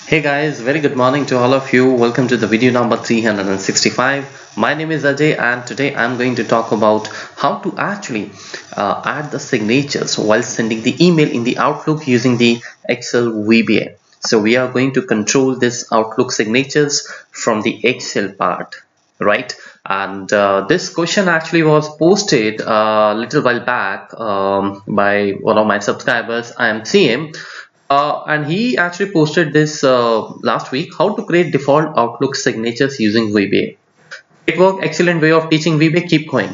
Hey guys, very good morning to all of you. Welcome to the video number 365. My name is Ajay and today I'm going to talk about how to actually add the signatures while sending the email in the Outlook using the Excel VBA. So we are going to control this Outlook signatures from the Excel part, right? And this question actually was posted a little while back by one of my subscribers. I am CM, and he actually posted this last week, how to create default Outlook signatures using VBA. It worked, excellent way of teaching VBA, keep going.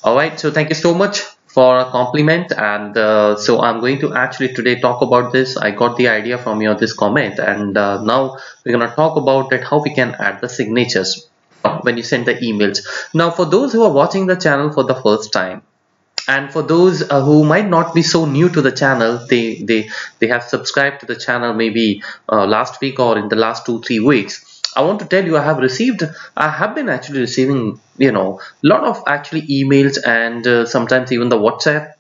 Alright, so thank you so much for a compliment, and so I'm going to actually today talk about this. I got the idea from your this comment, and now we're gonna talk about it, how we can add the signatures when you send the emails. Now for those who are watching the channel for the first time, and for those who might not be so new to the channel, they have subscribed to the channel maybe last week or in the last 2-3 weeks. I want to tell you, I have been actually receiving a lot of actually emails, and sometimes even the WhatsApp.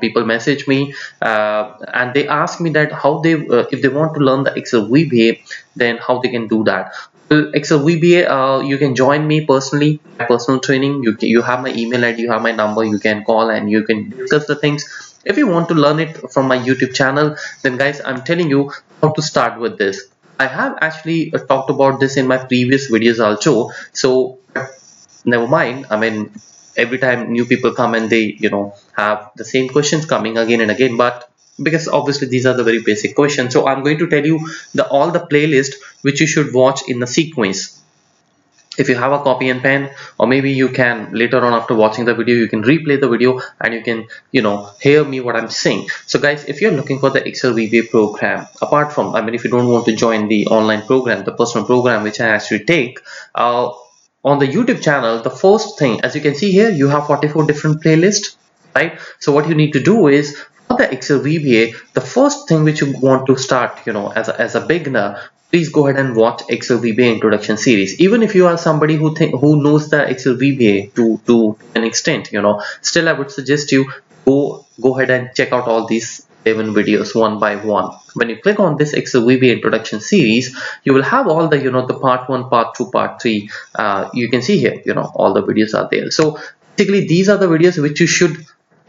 People message me and they ask me that how they if they want to learn the Excel VBA, then how they can do that. Excel VBA, you can join me personally, personal training. You have my email ID, you have my number, you can call and you can discuss the things. If you want to learn it from my YouTube channel, then guys, I'm telling you how to start with this. I have actually talked about this in my previous videos also, so never mind. I mean, every time new people come and they have the same questions coming again and again, but because obviously these are the very basic questions, so I'm going to tell you all the playlist which you should watch in the sequence. If you have a copy and pen, or maybe you can later on after watching the video, you can replay the video and you can hear me what I'm saying. So guys, if you're looking for the Excel VBA program, apart from, I mean, if you don't want to join the online program, the personal program which I actually take on the YouTube channel, the first thing, as you can see here, you have 44 different playlists, right? So what you need to do is, for the Excel VBA, the first thing which you want to start, as a beginner, please go ahead and watch Excel VBA introduction series. Even if you are somebody who knows the Excel VBA to an extent, still I would suggest you go ahead and check out all these 11 videos one by one. When you click on this Excel VBA introduction series, you will have all the the part 1, part 2, part 3. You can see here, all the videos are there. So basically these are the videos which you should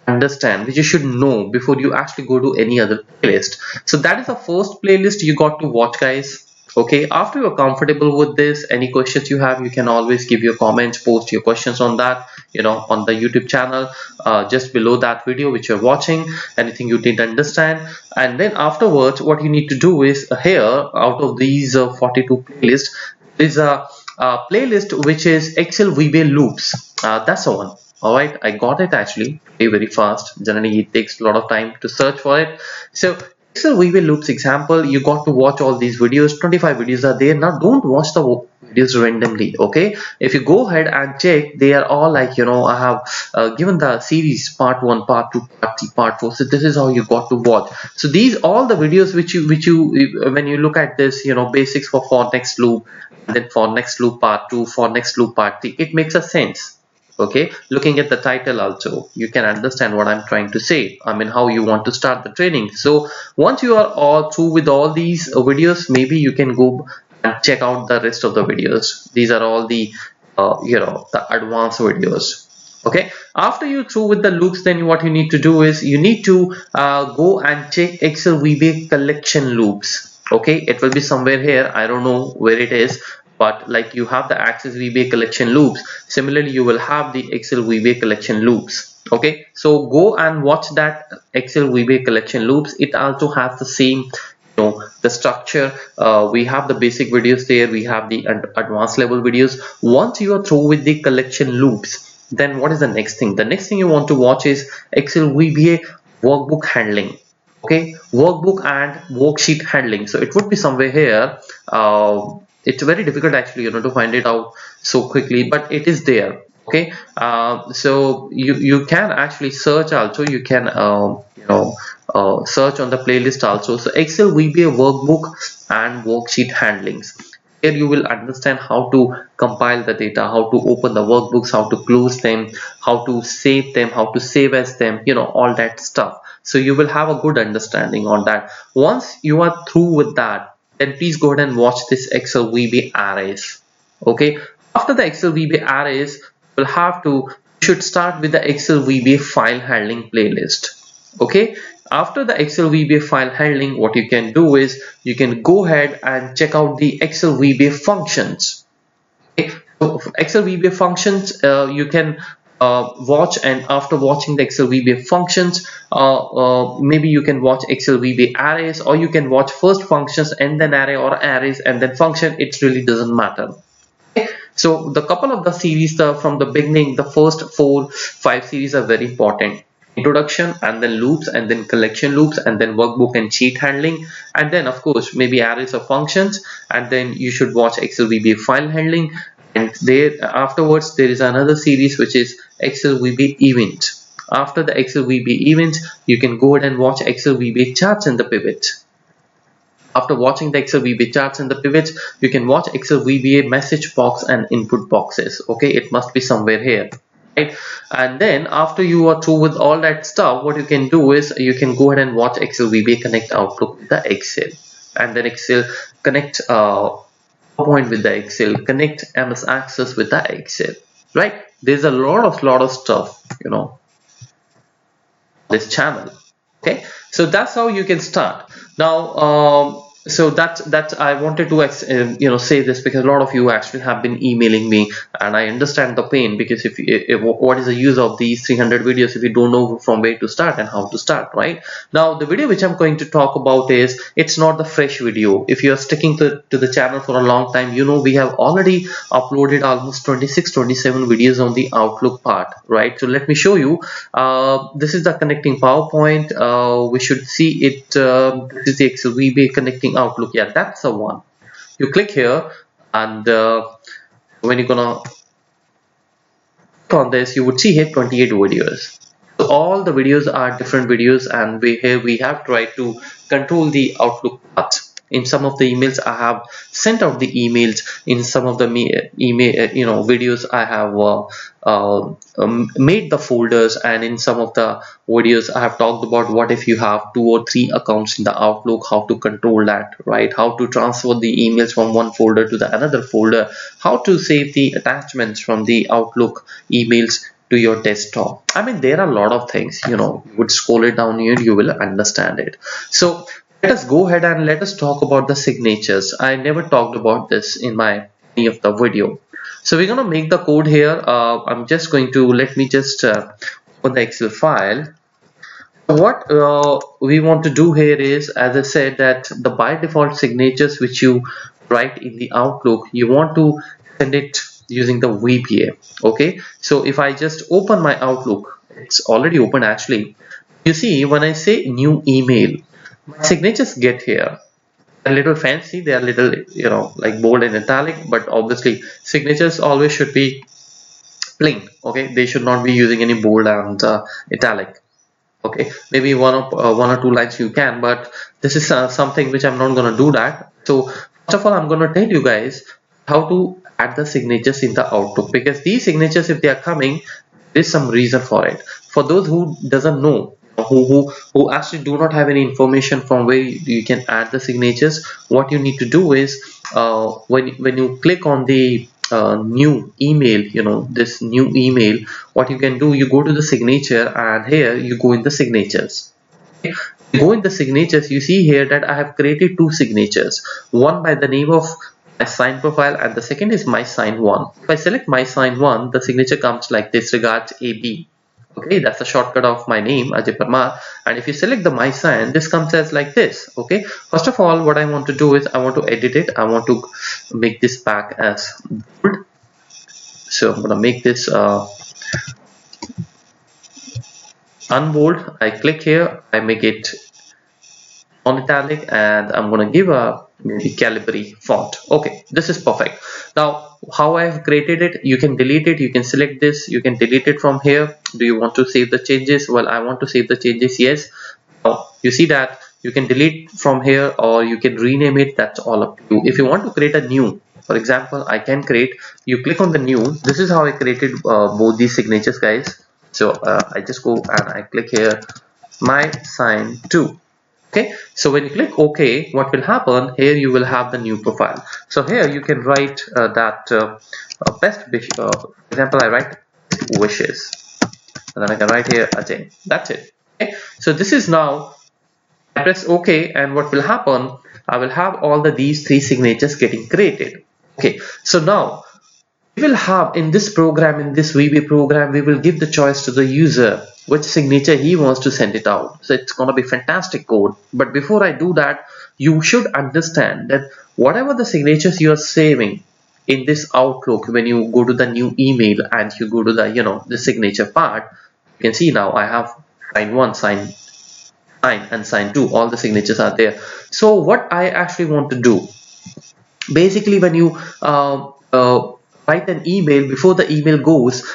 understand, which you should know before you actually go to any other playlist. So that is the first playlist you got to watch, guys. Okay, after you're comfortable with this, any questions you have, you can always give your comments, post your questions on that, on the YouTube channel, just below that video which you're watching, anything you didn't understand. And then afterwards, what you need to do is here, out of these 42 playlists, is a playlist which is Excel VBA loops. That's the one. Alright, I got it actually very fast. Generally it takes a lot of time to search for it. So Excel VBA loops example, you got to watch all these videos. 25 videos are there. Now don't watch the videos randomly, okay? If you go ahead and check, they are all like, I have given the series part 1, part 2, part 3, part 4. So this is how you got to watch. So these all the videos which you when you look at this, basics for next loop, and then for next loop part 2, for next loop part 3, it makes a sense. Okay, looking at the title also, you can understand what I'm trying to say. I mean, how you want to start the training. So once you are all through with all these videos, maybe you can go and check out the rest of the videos. These are all the the advanced videos. Okay, after you're through with the loops, then what you need to do is you need to go and check Excel VBA collection loops. Okay, it will be somewhere here. I don't know where it is, but like you have the Access VBA collection loops, similarly you will have the Excel VBA collection loops. Okay, so go and watch that Excel VBA collection loops. It also has the same the structure. We have the basic videos there, we have the advanced level videos. Once you are through with the collection loops, then what is the next thing? The next thing you want to watch is Excel VBA workbook handling. Okay, workbook and worksheet handling. So it would be somewhere here. It's very difficult actually to find it out so quickly, but it is there. Okay, so you can actually search also. You can search on the playlist also. So Excel VBA workbook and worksheet handlings. Here you will understand how to compile the data, how to open the workbooks, how to close them, how to save them, how to save as them, all that stuff. So you will have a good understanding on that. Once you are through with that, then please go ahead and watch this Excel VBA arrays. Okay, after the Excel VBA arrays, we'll have to should start with the Excel VBA file handling playlist. Okay, after the Excel VBA file handling, what you can do is you can go ahead and check out the Excel VBA functions. Okay, so Excel VBA functions you can watch, and after watching the Excel VBA functions, maybe you can watch Excel VBA arrays, or you can watch first functions and then array, or arrays and then function. It really doesn't matter. Okay? So the couple of the series from the beginning, the first 4-5 series are very important. Introduction, and then loops, and then collection loops, and then workbook and sheet handling, and then of course maybe arrays or functions, and then you should watch Excel VBA file handling. And there afterwards there is another series which is Excel VBA event. After the Excel VBA event, you can go ahead and watch Excel VBA charts and the pivot. After watching the Excel VBA charts and the pivots, you can watch Excel VBA message box and input boxes. Okay, it must be somewhere here. Right? And then after you are through with all that stuff, what you can do is you can go ahead and watch Excel VBA connect Outlook with the Excel, and then Excel connect PowerPoint with the Excel, connect MS Access with the Excel. Right? There's a lot of stuff, you know, this channel. Okay, so that's how you can start. Now so that I wanted to you know, say this because a lot of you actually have been emailing me, and I understand the pain, because if what is the use of these 300 videos if you don't know from where to start and how to start, right? Now the video which I'm going to talk about is, it's not the fresh video. If you are sticking to the channel for a long time, you know we have already uploaded almost 26-27 videos on the Outlook part, right? So let me show you. This is the connecting PowerPoint. We should see it. This is the Excel VBA connecting Outlook. Yeah, that's the one. You click here, and when you're gonna click on this, you would see here 28 videos. So all the videos are different videos, and we have tried to control the Outlook part. In some of the emails I have sent out the emails. In some of the email videos I have made the folders, and in some of the videos I have talked about what if you have 2 or 3 accounts in the Outlook, how to control that, right? How to transfer the emails from one folder to the another folder, how to save the attachments from the Outlook emails to your desktop. I mean, there are a lot of things, you know. You would scroll it down here, you will understand it. So let us go ahead and let us talk about the signatures. I never talked about this in any of the video. So we're going to make the code here. I'm just going to, let me just open the Excel file. What we want to do here is, as I said, that the by default signatures which you write in the Outlook, you want to send it using the VBA. Okay, so if I just open my Outlook, it's already open actually. You see, when I say new email, my signatures get here. They're a little fancy, they are little, you know, like bold and italic, but obviously signatures always should be plain. Okay, they should not be using any bold and italic. Okay, maybe one or two lines you can, but this is something which I'm not going to do that. So first of all, I'm going to tell you guys how to add the signatures in the Outlook, because these signatures, if they are coming, there's some reason for it. For those who doesn't know, who actually do not have any information from where you can add the signatures, what you need to do is when you click on the new email, you know, this new email, what you can do, you go to the signature, and here you go in the signatures. Okay. You go in the signatures, you see here that I have created 2 signatures, one by the name of my sign profile, and the second is my sign 1. If I select my sign 1, the signature comes like this: regards AB. Okay, that's a shortcut of my name, Ajay Parmar. And if you select the my sign, this comes as like this. Okay, first of all, what I want to do is I want to edit it. I want to make this back as bold. So I'm gonna make this unbold. I click here, I make it on italic, and I'm gonna give a maybe Calibri font. Okay, this is perfect. Now how I have created it, you can delete it, you can select this, you can delete it from here. Do you want to save the changes? Well, I want to save the changes, yes. Now you see that you can delete from here, or you can rename it. That's all up to you. If you want to create a new, for example, I can create, you click on the new. This is how I created both these signatures, guys. So I just go and I click here, my sign 2. Okay, so when you click OK, what will happen here, you will have the new profile. So here you can write best wish, for example, I write wishes, and then I can write here Ajay. That's it. Okay, so this is now, I press OK, and what will happen, I will have all these three signatures getting created. Okay, so now we will have in this program, in this VBA program, we will give the choice to the user which signature he wants to send it out. So it's going to be fantastic code. But before I do that, you should understand that whatever the signatures you are saving in this Outlook, when you go to the new email and you go to the the signature part, you can see now I have sign 1, sign and sign 2, all the signatures are there. So what I actually want to do, basically when you write an email, before the email goes,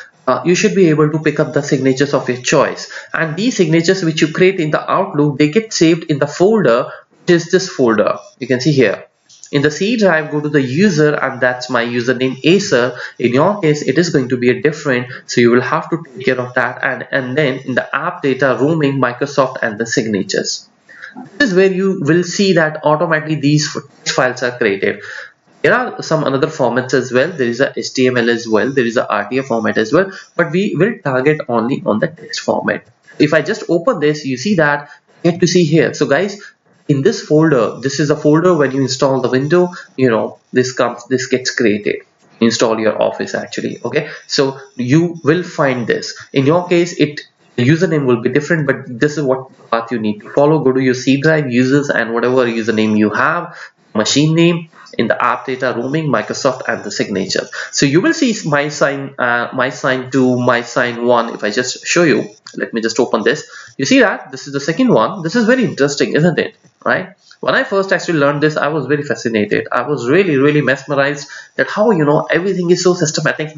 you should be able to pick up the signatures of your choice, and these signatures which you create in the Outlook, they get saved in the folder, which is this folder. You can see here in the C drive, go to the user, and that's my username Acer. In your case it is going to be a different, so you will have to take care of that. And then in the app data, roaming, Microsoft, and the signatures, this is where you will see that automatically these files are created. There are some other formats as well. There is a HTML as well, there is a RTF format as well, but we will target only on the text format. If I just open this, you see that you get to see here. So guys, in this folder, this is a folder when you install the window, this gets created, install your Office actually. Okay, so you will find this. In your case, the username will be different, but this is what path you need to follow. Go to your C drive, users, and whatever username you have, machine name, in the app data, roaming, Microsoft, and the signature. So you will see my sign 2, my sign 1. If I just show you, let me just open this. You see that this is the second one. This is very interesting, isn't it? Right? When I first actually learned this, I was very fascinated. I was really mesmerized that how everything is so systematic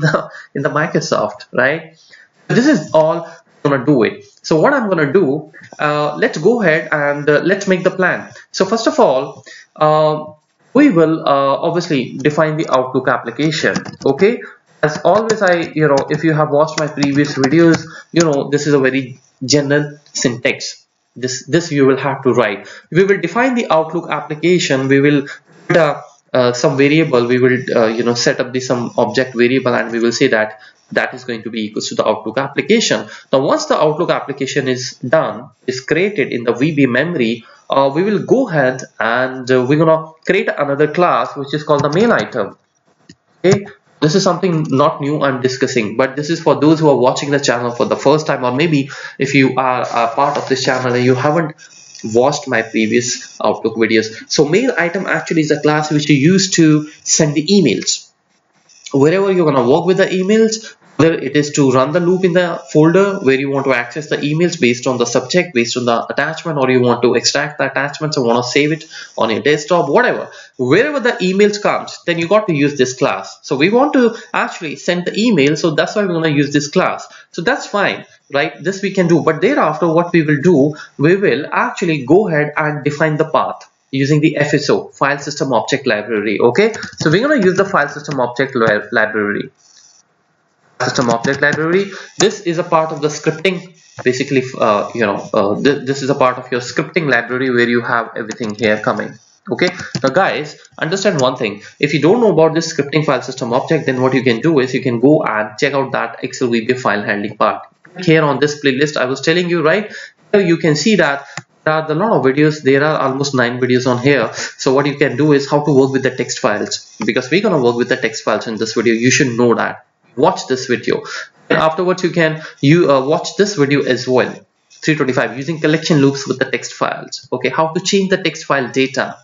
in the Microsoft, right? This is all gonna do it. So what I'm gonna do, let's go ahead and let's make the plan. So first of all, we will obviously define the Outlook application. Okay, as always, if you have watched my previous videos, this is a very general syntax. This you will have to write. We will define the Outlook application. We will put some variable. We will set up some object variable, and we will say that is going to be equals to the Outlook application. Now once the Outlook application is done, is created in the VB memory, we will go ahead and we're gonna create another class which is called the mail item. Okay, this is something not new I'm discussing, but this is for those who are watching the channel for the first time, or maybe if you are a part of this channel and you haven't watched my previous Outlook videos. So mail item actually is a class which you use to send the emails. Wherever you're gonna work with the emails, whether it is to run the loop in the folder where you want to access the emails based on the subject, based on the attachment, or you want to extract the attachments and want to save it on your desktop, whatever, wherever the emails comes, then you got to use this class. So we want to actually send the email, so that's why we're going to use this class. So that's fine, right? This we can do, but thereafter what we will do, we will actually go ahead and define the path using the FSO, file system object library. Okay, so we're going to use the file system object library. This is a part of the scripting, basically. This is a part of your scripting library where you have everything here coming. Okay, now guys, understand one thing. If you don't know about this scripting file system object, then what you can do is you can go and check out that Excel VBA file handling part here on this playlist I was telling you, right? Here you can see that there are a lot of videos. There are almost 9 videos on here. So what you can do is how to work with the text files, because we're gonna work with the text files in this video. You should know that. Watch this video, and afterwards you can watch this video as well. 325, using collection loops with the text files. Okay, how to change the text file data,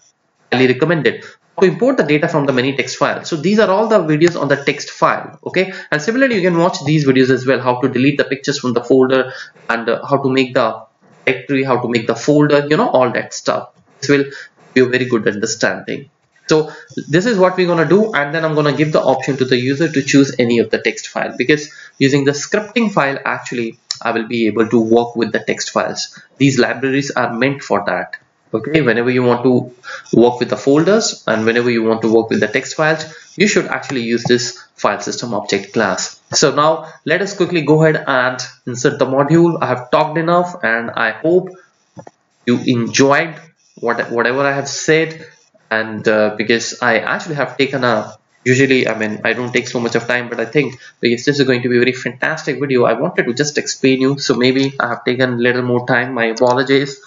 highly recommended. How to import the data from the many text files. So these are all the videos on the text file. Okay, and similarly you can watch these videos as well, how to delete the pictures from the folder, and how to make the directory, how to make the folder, all that stuff. This will be a very good understanding. So this is what we're going to do, and then I'm going to give the option to the user to choose any of the text file, because using the scripting file actually I will be able to work with the text files. These libraries are meant for that. Okay, whenever you want to work with the folders and whenever you want to work with the text files, you should actually use this file system object class. So now let us quickly go ahead and insert the module. I have talked enough, and I hope you enjoyed whatever I have said, and because I actually have taken a, usually I mean I don't take so much of time, but I think because this is going to be a very fantastic video, I wanted to just explain you, so maybe I have taken a little more time, my apologies.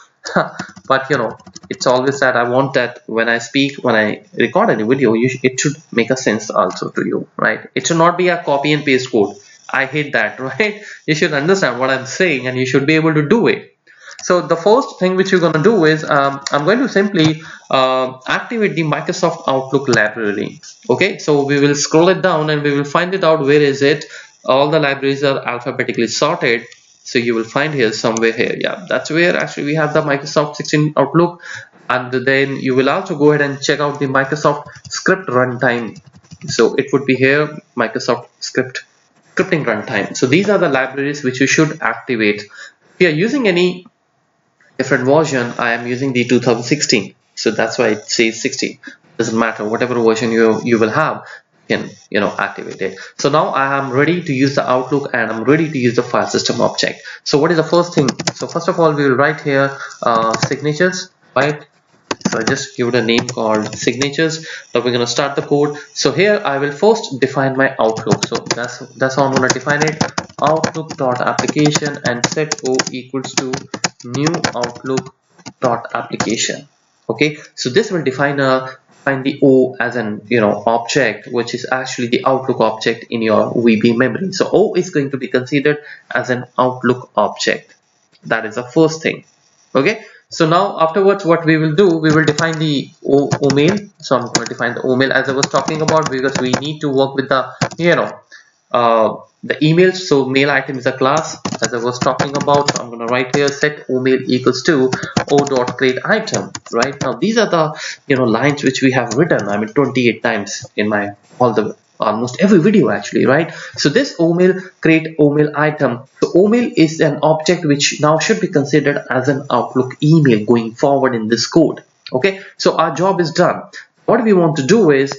But you know, it's always that I want that when I speak, when I record any video, it should make a sense also to you, right? It should not be a copy and paste code. I hate that. Right? You should understand what I'm saying and you should be able to do it. So the first thing which you're going to do is I'm going to simply activate the Microsoft Outlook library. Okay, so we will scroll it down and we will find it out. Where is it? All the libraries are alphabetically sorted, so you will find here somewhere here. Yeah, that's where actually we have the Microsoft 16 Outlook. And then you will also go ahead and check out the Microsoft Script Runtime. So it would be here, Microsoft Scripting Runtime. So these are the libraries which you should activate. If you are using any different version, I am using the 2016, so that's why it says 16. Doesn't matter, whatever version you will have, you can activate it. So now I am ready to use the Outlook and I'm ready to use the file system object. So what is the first thing? So first of all, we will write here signatures, right? So I just give it a name called signatures. Now we're going to start the code. So here I will first define my Outlook. So that's how I'm going to define it. Outlook.application and set O equals to new Outlook.application. Okay, so this will define the O as an object, which is actually the Outlook object in your VB memory. So O is going to be considered as an Outlook object. That is the first thing. Okay, so now afterwards what we will do, we will define the OMail. So I'm going to define the OMail as I was talking about, because we need to work with the the emails. So mail item is a class as I was talking about. So I'm going to write here set OMail equals to o.createItem. Right, now these are the lines which we have written, I mean 28 times in my almost every video actually, right? So this OMail create OMail item. So OMail is an object which now should be considered as an Outlook email going forward in this code. Okay, so our job is done. What we want to do is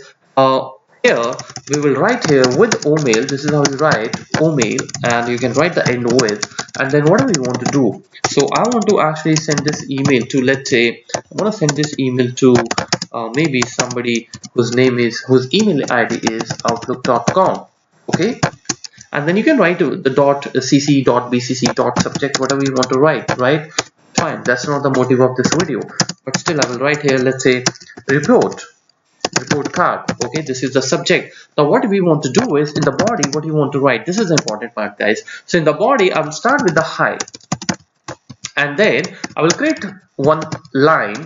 here we will write here with OMail. This is how you write OMail, and you can write the end with, and then what do we want to do? So I want to actually send this email to, let's say I want to send this email to maybe somebody whose email ID is outlook.com. okay, and then you can write the .cc, .bcc, .subject, whatever you want to write, right? Fine, that's not the motive of this video, but still I will write here, let's say report card. Okay, this is the subject. Now what we want to do is in the body, what you want to write, this is the important part, guys. So in the body I will start with the hi, and then I will create one line,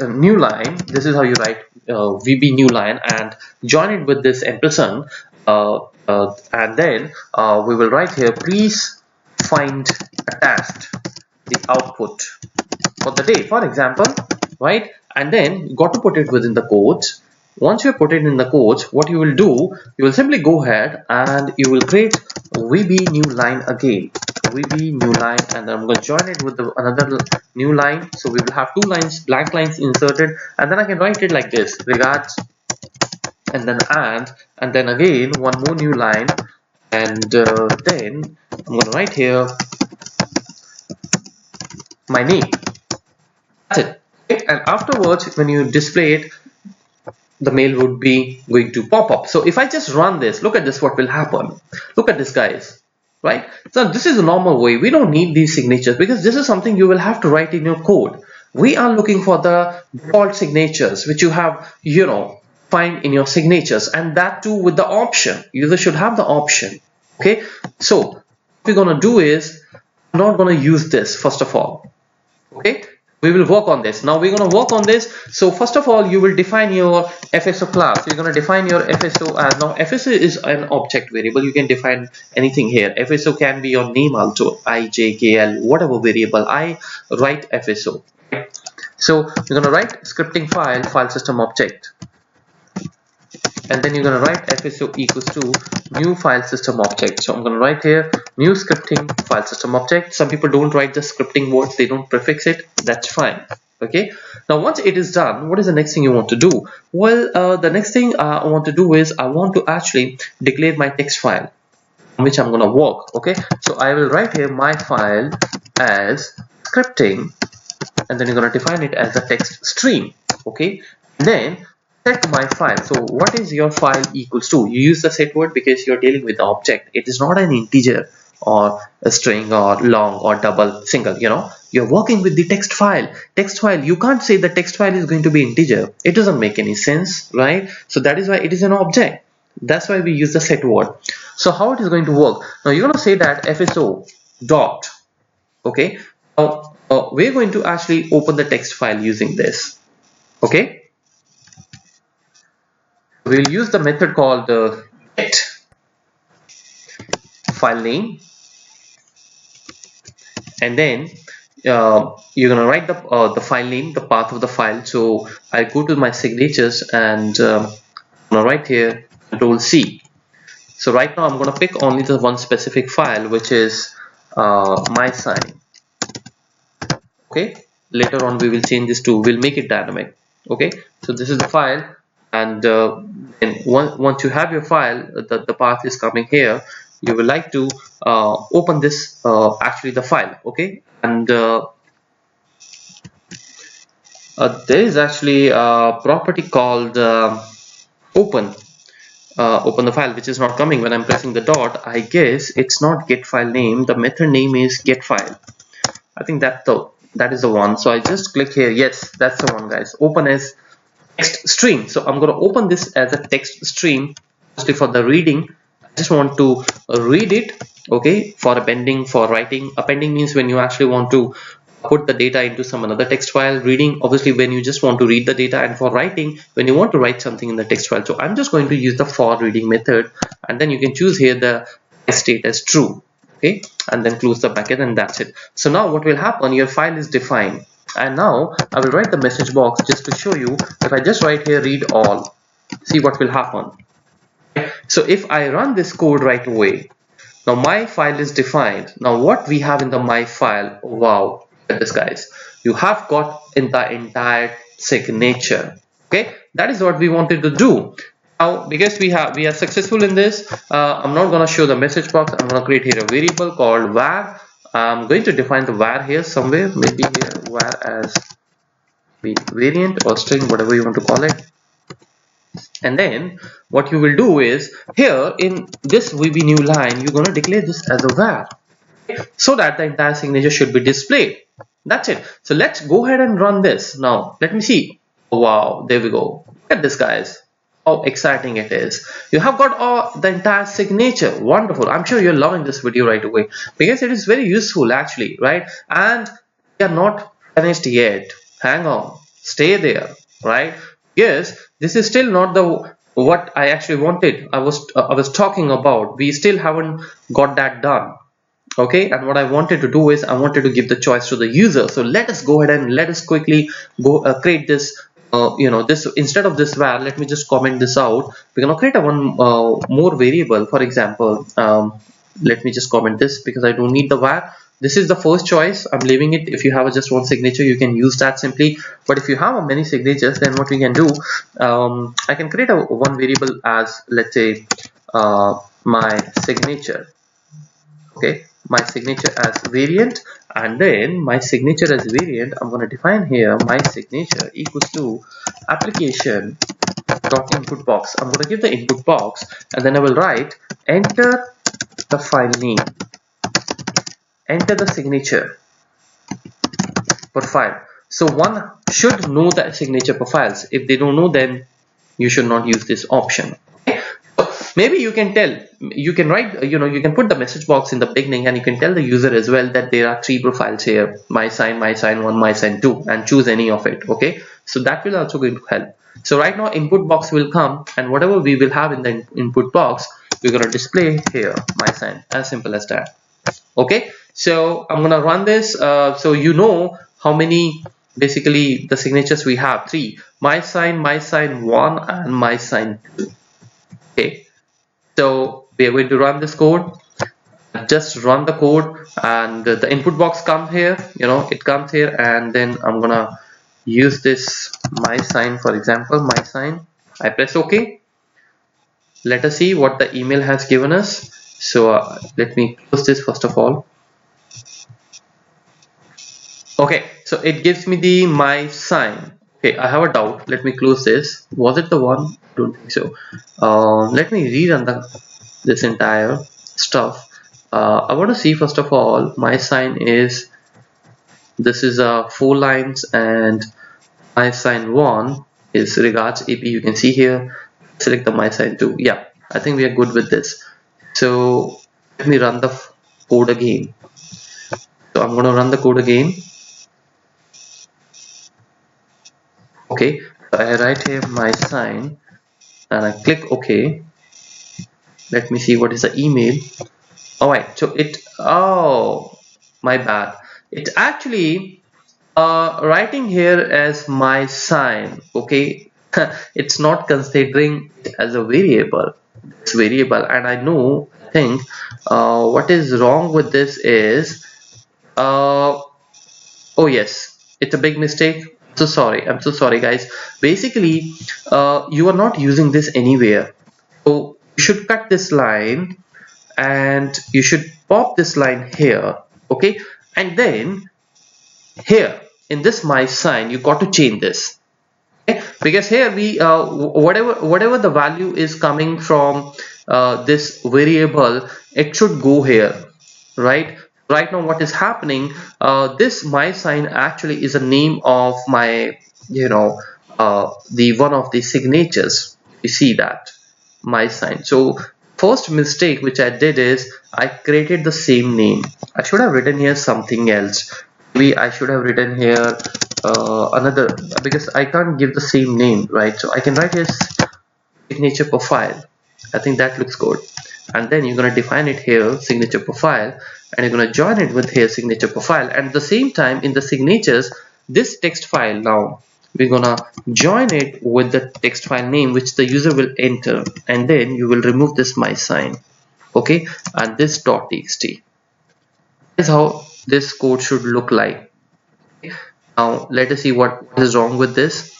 new line. This is how you write VB new line, and join it with this ampersand, and then we will write here please find attached the output for the day, for example, right? And then you got to put it within the quotes. Once you put it in the quotes, what you will do, you will simply go ahead and you will create VB new line again, VB new line, and then I'm going to join it with another new line. So we will have two lines, blank lines inserted, and then I can write it like this, regards, and then again one more new line, and then I'm going to write here my name. That's it. Okay? And afterwards when you display it, the mail would be going to pop up. So if I just run this, look at this, what will happen. Look at this, guys, right? So this is a normal way. We don't need these signatures because this is something you will have to write in your code. We are looking for the default signatures which you have, find in your signatures, and that too with the option. User should have the option. Okay, so what we're gonna do is, I'm not gonna use this first of all. Okay, we will work on this. Now we're going to work on this. So first of all, you will define your FSO class. You're going to define your FSO as, now FSO is an object variable. You can define anything here. FSO can be your name also, IJKL, whatever variable. I write FSO. So you're going to write scripting file system object, and then you're going to write FSO equals to new file system object. So I'm going to write here new scripting file system object. Some people don't write the scripting words, they don't prefix it. That's fine. Okay, now once it is done, what is the next thing you want to do? Well, the next thing I want to do is I want to actually declare my text file on which I'm going to work. Okay, so I will write here my file as scripting and then you're going to define it as a text string. Okay, then set my file. So what is your file equals to? You use the set word because you're dealing with the object. It is not an integer or a string or long or double single. You're working with the text file. You can't say the text file is going to be integer. It doesn't make any sense, right? So that is why it is an object. That's why we use the set word. So how it is going to work? Now you're going to say that fso dot. Okay, now we're going to actually open the text file using this. Okay, we'll use the method called get file name, and then you're gonna write the file name, the path of the file. So I go to my signatures and I'm gonna write here Control-C. So right now I'm gonna pick only the one specific file, which is my sign. Okay, later on we will change this to, we'll make it dynamic. Okay, so this is the file, and once you have your file, the path is coming here. You will like to open this actually the file. Okay, and there is actually a property called open the file, which is not coming when I'm pressing the dot. I guess it's not get file name. The method name is get file. I think that is the one. So I just click here. Yes, that's the one, guys. Open as text stream. So I'm going to open this as a text stream mostly for the reading. I just want to read it. Okay, for appending, for writing. Appending means when you actually want to put the data into some another text file. Reading, obviously, when you just want to read the data, and for writing, when you want to write something in the text file. So I'm just going to use the for reading method, and then you can choose here the state as true. Okay, and then close the bracket, and that's it. So now what will happen, your file is defined, and now I will write the message box just to show you. If I just write here read all, see what will happen. So if I run this code right away, now my file is defined. Now what we have in the my file, wow, look at this, guys, you have got in the entire signature. Okay, that is what we wanted to do. Now, because we are successful in this, I'm not going to show the message box. I'm going to create here a variable called var. I'm going to define the var here somewhere, maybe here var as variant or string, whatever you want to call it. And then what you will do is here in this VB new line, you're going to declare this as a var so that the entire signature should be displayed. That's it. So let's go ahead and run this. Now let me see. Wow, there we go. Look at this, guys. How exciting it is. You have got the entire signature. Wonderful. I'm sure you're loving this video right away because it is very useful actually, right? And we are not finished yet. Hang on, stay there, right? Yes, this is still not the what I actually wanted. I was talking about. We still haven't got that done. Okay, and what I wanted to do is I wanted to give the choice to the user. So let us go ahead and let us quickly go create this. This instead of this var, let me just comment this out. We're gonna create a one more variable. For example, let me just comment this because I don't need the var. This is the first choice. I'm leaving it. If you have just one signature, you can use that simply. But if you have many signatures, then what we can do, I can create a one variable as, let's say, my signature. Okay, my signature as variant, and then my signature as variant, I'm going to define here my signature equals to application dot input box. I'm going to give the input box, and then I will write enter the file name, enter the signature profile. So one should know the signature profiles. If they don't know, then you should not use this option. Maybe you can tell, you can write, you can put the message box in the beginning, and you can tell the user as well that there are 3 profiles here, my sign 1, my sign 2, and choose any of it. Okay, so that will also going to help. So right now input box will come, and whatever we will have in the input box, we're going to display here my sign, as simple as that. Okay, so I'm going to run this. So you know how many basically the signatures we have, 3, my sign 1, and my sign 2. Okay, so we are going to run this code. Just run the code, and the input box comes here, it comes here, and then I'm gonna use this my sign, for example, my sign. I press OK. Let us see what the email has given us. So let me close this first of all. Okay, so So it gives me the my sign. Okay, I have a doubt. Let me close this. Was it the one? Don't think so. Let me rerun this entire stuff. I want to see first of all my sign is, this is 4 lines, and my sign 1 is regards AP. You can see here. Select the my sign 2. Yeah, I think we are good with this. So let me run the code again. So I'm going to run the code again. Okay, so I write here my sign and I click OK. Let me see what is the email. Alright, so my bad. It's actually writing here as my sign. Okay, it's not considering it as a variable. It's variable, and I think what is wrong with this is oh yes, it's a big mistake. I'm so sorry guys. Basically you are not using this anywhere, so you should cut this line and you should pop this line here. Okay, and then here in this my sign you got to change this. Okay? Because here we whatever the value is coming from this variable, it should go here, right? Right now what is happening, this my sign actually is a name of my, the one of the signatures. You see that my sign. So first mistake which I did is I created the same name. I should have written here something else. Maybe I should have written here another, because I can't give the same name, right? So I can write here signature profile. I think that looks good. And then you're going to define it here, signature profile, and you're going to join it with here signature profile. And at the same time in the signatures, this text file, now we're going to join it with the text file name which the user will enter, and then you will remove this my sign. Okay, and this .txt is how this code should look like. Now let us see what is wrong with this.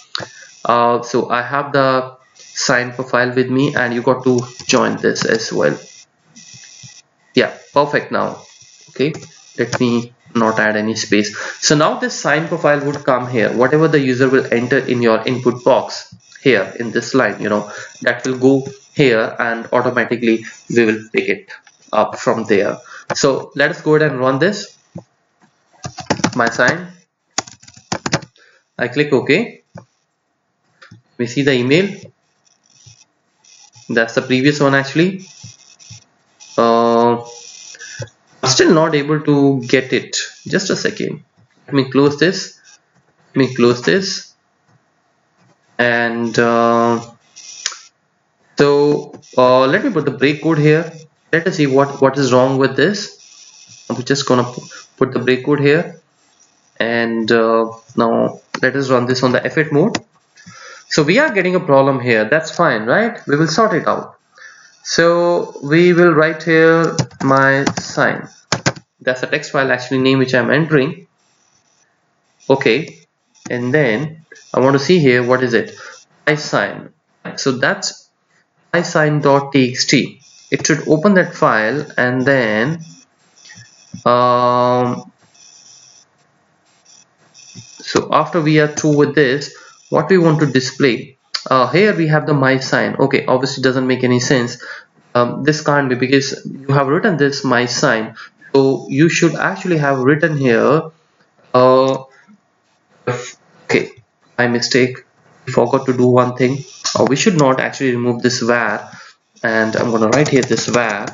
So I have the sign profile with me, and you got to join this as well. Yeah, perfect. Now okay, let me not add any space. So now this sign profile would come here. Whatever the user will enter in your input box here in this line, that will go here, and automatically we will pick it up from there. So let us go ahead and run this. My sign, I click OK. We see the email. That's the previous one actually. I'm still not able to get it. Just a second. Let me close this. And let me put the break code here. Let us see what is wrong with this. I'm just gonna put the break code here, and now let us run this on the F8 mode. So we are getting a problem here. That's fine, right? We will sort it out. So we will write here my sign. That's a text file actually name which I'm entering. Okay, and then I want to see here what is it, my sign. So that's my sign.txt. It should open that file, and then so after we are through with this, what we want to display, here we have the my sign. Okay, obviously doesn't make any sense. This can't be, because you have written this my sign, so you should actually have written here okay, my mistake, we forgot to do one thing. We should not actually remove this var, and I'm gonna write here this var,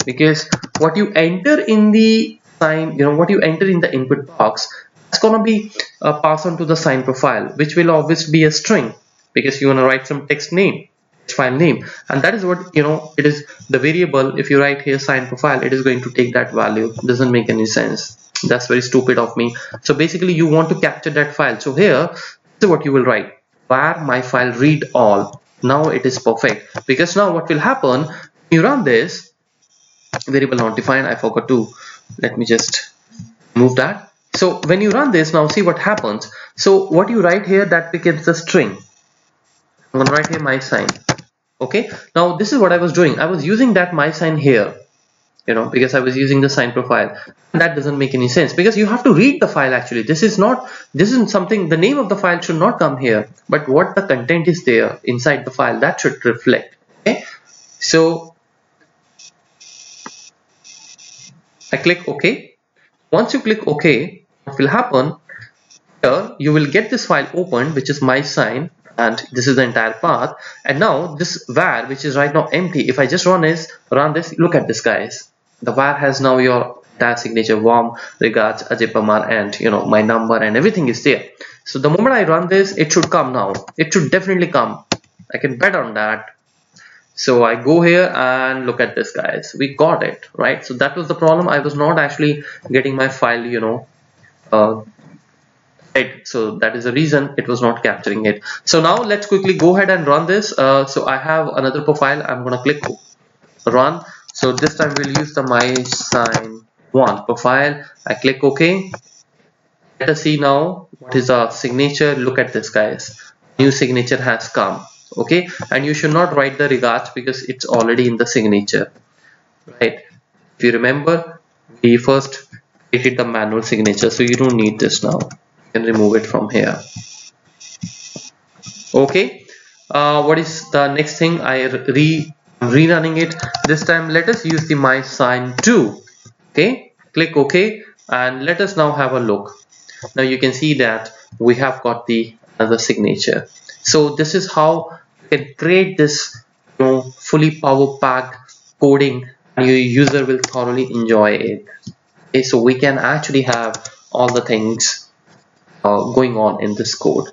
because what you enter in the sign, what you enter in the input box, it's gonna be passed on to the sign profile, which will obviously be a string, because you want to write some text file name, and that is what it is the variable. If you write here sign profile, it is going to take that value. Doesn't make any sense. That's very stupid of me. So basically you want to capture that file. So here, this is what you will write, var my file read all. Now it is perfect, because now what will happen, you run this variable not defined, I forgot to, let me just move that. So when you run this, now see what happens. So what you write here, that becomes the string. I'm gonna write here my sign. Okay, now this is what I was doing. I was using that my sign here. because I was using the sign profile. That doesn't make any sense, because you have to read the file actually. This isn't something, the name of the file should not come here, but what the content is there inside the file, that should reflect. Okay, so I click OK. Once you click OK, what will happen here, you will get this file opened, which is my sign, and this is the entire path. And now this var, which is right now empty, if I just run this, look at this, guys. The var has now your entire signature, warm regards Ajay Pamar, and my number and everything is there. So the moment I run this, it should come now. It should definitely come. I can bet on that. So I go here and look at this, guys. We got it, right? So that was the problem. I was not actually getting my file, right. So that is the reason it was not capturing it. So now let's quickly go ahead and run this. So I have another profile. I'm gonna click run. So this time we'll use the my sign one profile. I click OK. Let us see now what is our signature. Look at this, guys. New signature has come. Okay, and you should not write the regards because it's already in the signature, right? If you remember, we first created the manual signature, so you don't need this now. You can remove it from here. Okay, what is the next thing? I'm rerunning it. This time let us use the my sign 2. Okay, click OK, and let us now have a look. Now you can see that we have got the other signature. So this is how you can create this fully power packed coding, and your user will thoroughly enjoy it. Okay, so we can actually have all the things going on in this code.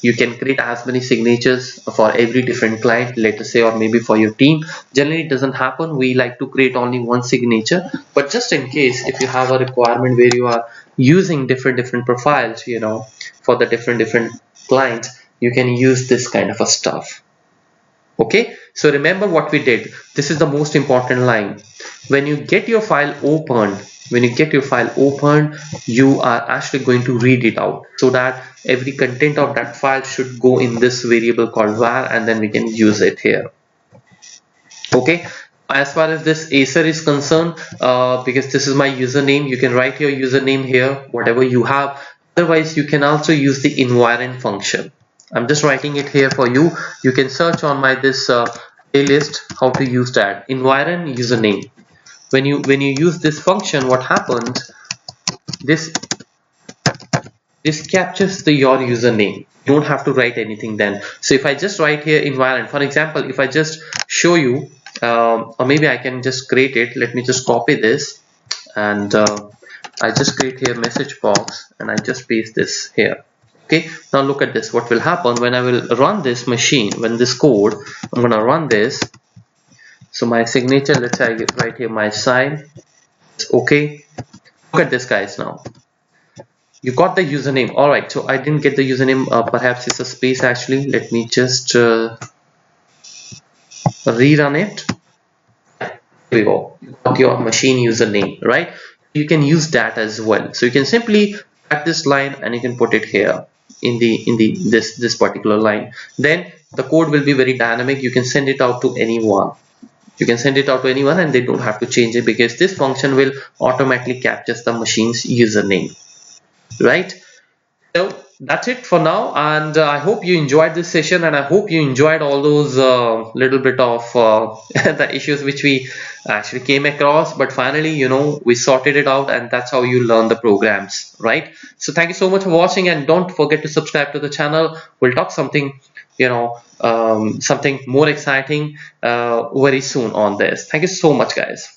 You can create as many signatures for every different client, let us say, or maybe for your team. Generally it doesn't happen. We like to create only one signature, but just in case, if you have a requirement where you are using different profiles, for the different clients, you can use this kind of a stuff. Okay, so remember what we did. This is the most important line. When you get your file opened, you are actually going to read it out, so that every content of that file should go in this variable called var, and then we can use it here. Okay, as far as this Acer is concerned, because this is my username, you can write your username here, whatever you have. Otherwise you can also use the environ function. I'm just writing it here for you. You can search on my this playlist how to use that environ username. When you use this function, what happens, this captures your username. You don't have to write anything then. So if I just write here environ, for example, if I just show you, or maybe I can just create it. Let me just copy this, and I just create here message box, and I just paste this here. Okay, now look at this. What will happen when I will run this machine, when this code, I'm gonna run this. So my signature, let's say I write here my sign. It's okay. Look at this, guys. Now you got the username. All right, so I didn't get the username. Perhaps it's a space actually. Let me just rerun it. Here we go. You got your machine username, right? You can use that as well. So you can simply add this line and you can put it here in this particular line. Then the code will be very dynamic. You can send it out to anyone. And they don't have to change it, because this function will automatically capture the machine's username, right? So that's it for now, and I hope you enjoyed this session, and I hope you enjoyed all those little bit of the issues which we actually came across, but finally we sorted it out, and that's how you learn the programs, right? So thank you so much for watching, and don't forget to subscribe to the channel. We'll talk something something more exciting very soon on this. Thank you so much, guys.